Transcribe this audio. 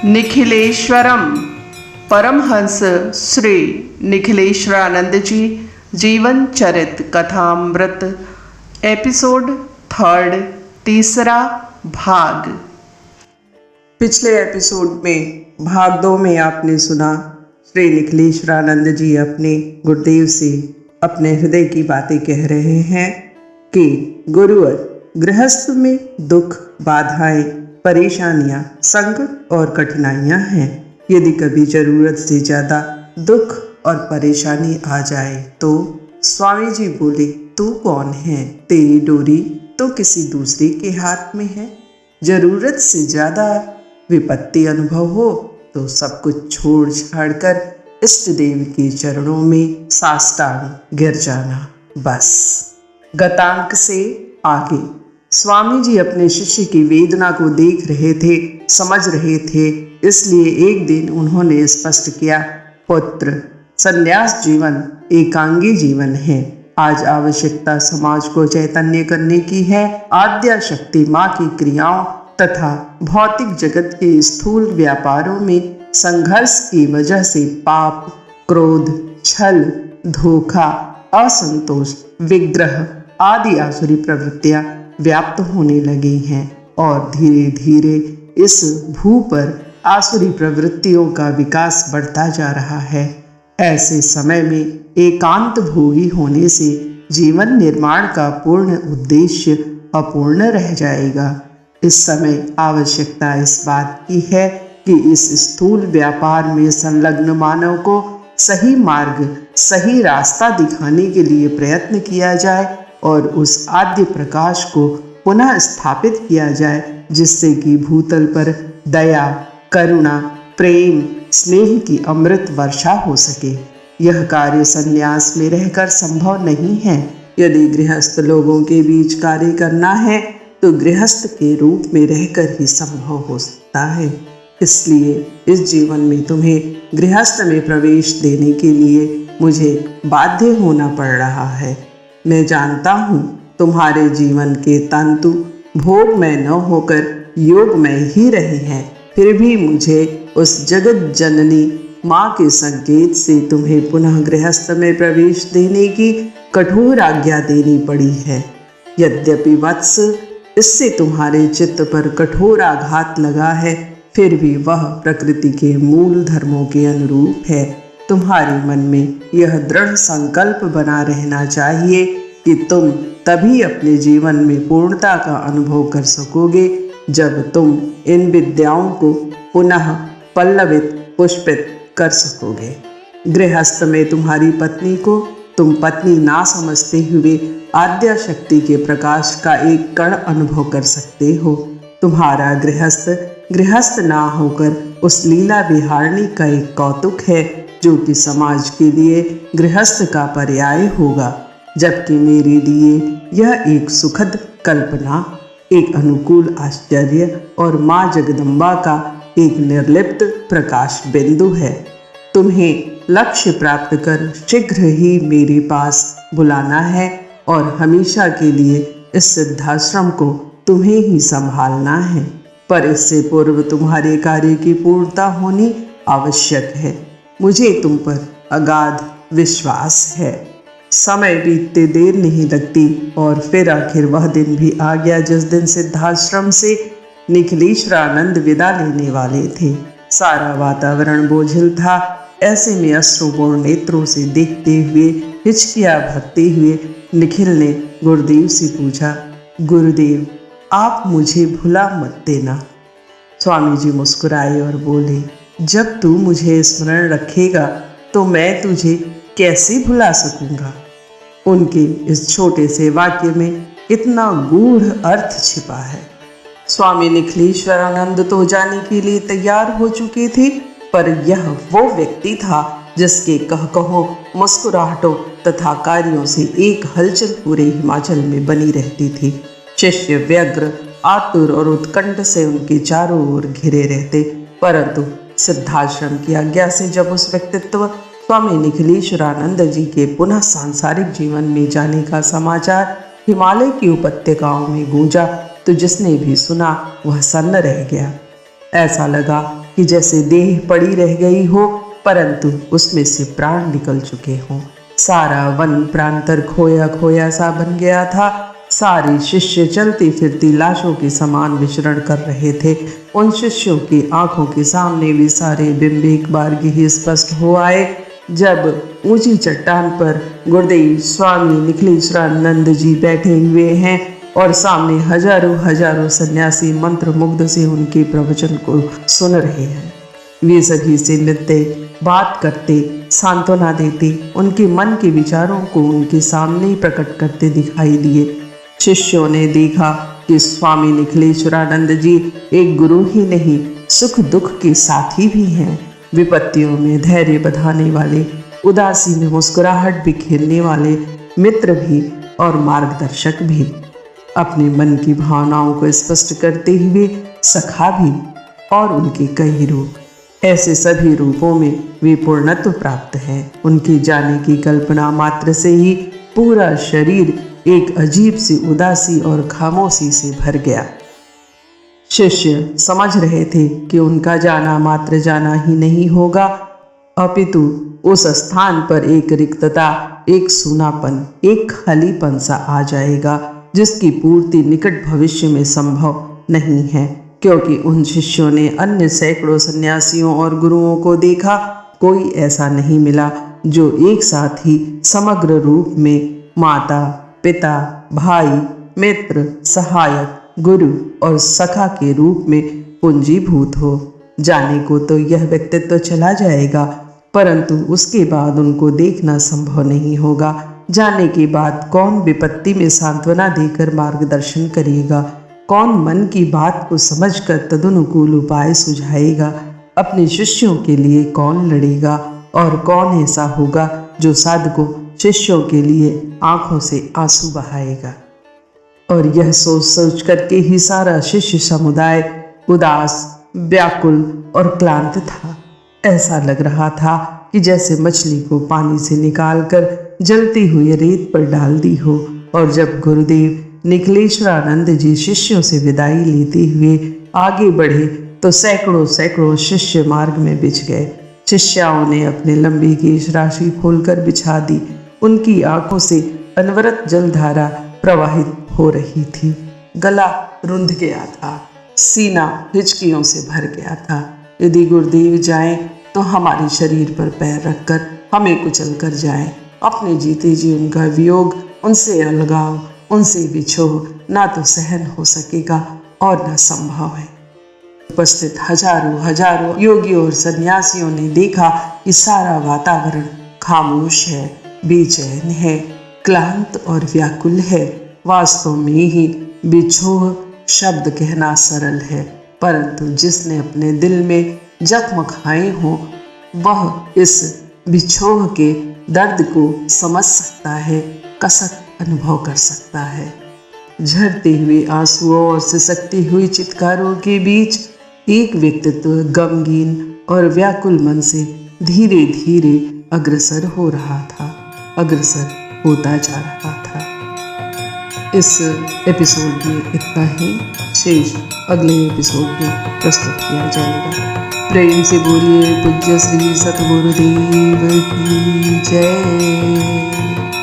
निखिलेश्वरम परमहंस श्री निखिलेश्वरानंद जी जीवन चरित कथामृत एपिसोड 3 तीसरा भाग। पिछले एपिसोड में भाग 2 में आपने सुना श्री निखिलेश्वरानंद जी अपने गुरुदेव से अपने हृदय की बातें कह रहे हैं कि गुरुवर, गृहस्थ में दुख, बाधाएं, परेशानियां, संकट और कठिनाइयां हैं। यदि कभी जरूरत से ज़्यादा दुख और परेशानी आ जाए तो स्वामी जी बोले, तू कौन है? तेरी डोरी तो किसी दूसरे के हाथ में है। जरूरत से ज़्यादा विपत्ति अनुभव हो तो सब कुछ छोड़ छाड़ कर इष्ट देव के चरणों में साष्टांग गिर जाना, बस। गतांक से आगे स्वामी जी अपने शिष्य की वेदना को देख रहे थे, समझ रहे थे। इसलिए एक दिन उन्होंने स्पष्ट किया, पुत्र, संन्यास जीवन एकांगी जीवन है। आज आवश्यकता समाज को चैतन्य करने की है। आद्या शक्ति माँ की क्रियाओं तथा भौतिक जगत के स्थूल व्यापारों में संघर्ष की वजह से पाप, क्रोध, छल, धोखा, असंतोष, विग्रह आदि आसुरी प्रवृत्तियां व्याप्त होने लगी हैं और धीरे धीरे इस भू पर आसुरी प्रवृत्तियों का विकास बढ़ता जा रहा है। ऐसे समय में एकांत भोगी होने से जीवन निर्माण का पूर्ण उद्देश्य अपूर्ण रह जाएगा। इस समय आवश्यकता इस बात की है कि इस स्थूल व्यापार में संलग्न मानव को सही मार्ग, सही रास्ता दिखाने के लिए प्रयत्न किया जाए और उस आद्य प्रकाश को पुनः स्थापित किया जाए, जिससे कि भूतल पर दया, करुणा, प्रेम, स्नेह की अमृत वर्षा हो सके। यह कार्य संन्यास में रहकर संभव नहीं है। यदि गृहस्थ लोगों के बीच कार्य करना है तो गृहस्थ के रूप में रहकर ही संभव हो सकता है। इसलिए इस जीवन में तुम्हें गृहस्थ में प्रवेश देने के लिए मुझे बाध्य होना पड़ रहा है। मैं जानता हूँ तुम्हारे जीवन के तंतु भोग में न होकर योग में ही रहे हैं, फिर भी मुझे उस जगत जननी माँ के संकेत से तुम्हें पुनः गृहस्थ में प्रवेश देने की कठोर आज्ञा देनी पड़ी है। यद्यपि वत्स, इससे तुम्हारे चित्त पर कठोर आघात लगा है, फिर भी वह प्रकृति के मूल धर्मों के अनुरूप है। तुम्हारे मन में यह दृढ़ संकल्प बना रहना चाहिए कि तुम तभी अपने जीवन में पूर्णता का अनुभव कर सकोगे जब तुम इन विद्याओं को पुनः पल्लवित, पुष्पित कर सकोगे। गृहस्थ में तुम्हारी पत्नी को तुम पत्नी ना समझते हुए आद्या शक्ति के प्रकाश का एक कण अनुभव कर सकते हो। तुम्हारा गृहस्थ ना होकर उस लीला विहारणी का एक कौतुक है जो कि समाज के लिए गृहस्थ का पर्याय होगा, जबकि मेरे लिए यह एक सुखद कल्पना, एक अनुकूल आश्चर्य और माँ जगदम्बा का एक निर्लिप्त प्रकाश बिंदु है। तुम्हें लक्ष्य प्राप्त कर शीघ्र ही मेरे पास बुलाना है और हमेशा के लिए इस सिद्धाश्रम को तुम्हें ही संभालना है। पर इससे पूर्व तुम्हारे कार्य की पूर्णता होनी आवश्यक है। मुझे तुम पर अगाध विश्वास है। समय बीतते देर नहीं लगती और फिर आखिर वह दिन भी आ गया जिस दिन सिद्धाश्रम से निखिलेश्वरानंद विदा लेने वाले थे। सारा वातावरण बोझिल था। ऐसे में अश्रुपूर्ण नेत्रों से देखते हुए, हिचकियां भरते हुए निखिल ने गुरुदेव से पूछा, गुरुदेव, आप मुझे भुला मत देना। स्वामी जी मुस्कुराए और बोले, जब तू मुझे स्मरण रखेगा तो मैं तुझे कैसे भुला सकूंगा। उनके इस छोटे से वाक्य में इतना गूढ़ अर्थ छिपा है। स्वामी निखिलेश्वरानंद तो जाने के लिए तैयार हो चुके थे, पर यह वो व्यक्ति था जिसके कहो मुस्कुराहटों तथा कार्यों से एक हलचल पूरे हिमाचल में बनी रहती थी। शिष्य व्यग्र, आतुर और उत्कंठ से उनके चारों ओर घिरे रहते, परंतु सिद्धाश्रम की आज्ञा से जब उस व्यक्तित्व स्वामी निखिलेश्वरानंद जी के पुनः सांसारिक जीवन में जाने का समाचार हिमालय की उपत्यकाओं में गूंजा तो जिसने भी सुना वह सन्न रह गया। ऐसा लगा कि कि जैसे देह पड़ी रह गई हो, परंतु उसमें से प्राण निकल चुके हों। सारा वन प्रांतर खोया खोया सा बन गया था। सारे शिष्य चलती फिरती लाशों के समान विचरण कर रहे थे। उन शिष्यों की आंखों के सामने भी सारे बिंब एक बार ही स्पष्ट हो आए। जब ऊंची चट्टान पर गुरुदेव स्वामी निखिलेश्वरानंद जी बैठे हुए हैं और सामने हजारों हजारों सन्यासी मंत्र मुग्ध से उनके प्रवचन को सुन रहे हैं। वे सभी से मिलते, बात करते, सांत्वना देते, उनके मन के विचारों को उनके सामने ही प्रकट करते दिखाई दिए। शिष्यों ने देखा कि स्वामी निखिलेश्वरानंद जी एक गुरु ही नहीं, सुख दुख के साथी भी हैं। विपत्तियों में धैर्य बधाने वाले, उदासी में मुस्कुराहट बिखेरने वाले मित्र भी और मार्गदर्शक भी, अपने मन की भावनाओं को स्पष्ट करते हुए सखा भी, और उनके कई रूप। ऐसे सभी रूपों में वे पूर्णत्व प्राप्त हैं। उनके जाने की कल्पना मात्र से ही पूरा शरीर एक अजीब सी उदासी और खामोशी से भर गया। शिष्य समझ रहे थे कि उनका जाना मात्र जाना ही नहीं होगा, अपितु उस स्थान पर एक रिक्तता, एक सूनापन, एक खालीपन सा आ जाएगा जिसकी पूर्ति निकट भविष्य में संभव नहीं है। क्योंकि उन शिष्यों ने अन्य सैकड़ों सन्यासियों और गुरुओं को देखा, कोई ऐसा नहीं मिला जो एक साथ ही समग्र रूप में माता, पिता, भाई, मित्र, सहायक, गुरु और सखा के रूप में पूंजीभूत हो। जाने को तो यह व्यक्तित्व चला जाएगा, परंतु उसके बाद उनको देखना संभव नहीं होगा। जाने के बाद कौन विपत्ति में सांत्वना देकर मार्गदर्शन करेगा, कौन मन की बात को समझकर तदनुकूल उपाय सुझाएगा, अपने शिष्यों के लिए कौन लड़ेगा, और कौन ऐसा होगा जो साधकों शिष्यों के लिए आंखों से आंसू बहाएगा। और यह सोच सोच करके ही सारा शिष्य समुदाय उदास, व्याकुल और क्लांत था। ऐसा लग रहा था कि जैसे मछली को पानी से निकालकर जलती हुई रेत पर डाल दी हो। और जब गुरुदेव निखिलेश्वरानंद जी शिष्यों से विदाई लेते हुए आगे बढ़े तो सैकड़ों सैकड़ों शिष्य मार्ग में बिछ गए। शिष्याओं ने अपने लंबी केश राशि खोलकर बिछा दी। उनकी आंखों से अनवरत जलधारा प्रवाहित हो रही थी। गला रुंध गया था, सीना हिचकियों से भर गया था। यदि गुरुदेव जाएं तो हमारे शरीर पर पैर रखकर हमें कुचल कर जाएं। अपने जीते जी उनका वियोग, उनसे अलगाव, उनसे बिछोह ना तो सहन हो सकेगा और ना संभव है। उपस्थित हजारों हजारों योगियों और सन्यासियों ने देखा कि सारा वातावरण खामोश है, बेचैन है, क्लांत और व्याकुल है। वास्तव में ही बिछोह शब्द कहना सरल है, परंतु जिसने अपने दिल में जख्म खाए हों वह इस बिछोह के दर्द को समझ सकता है, कसक अनुभव कर सकता है। झरते हुए आंसुओं और सिसकती हुई चित्कारों के बीच एक व्यक्तित्व गमगीन और व्याकुल मन से धीरे धीरे अग्रसर हो रहा था, अग्रसर होता जा रहा था। इस एपिसोड में इतना ही, शेष अगले एपिसोड में प्रस्तुत किया जाएगा। प्रेम से बोलिए पूज्य श्री सतगुरुदेव की जय।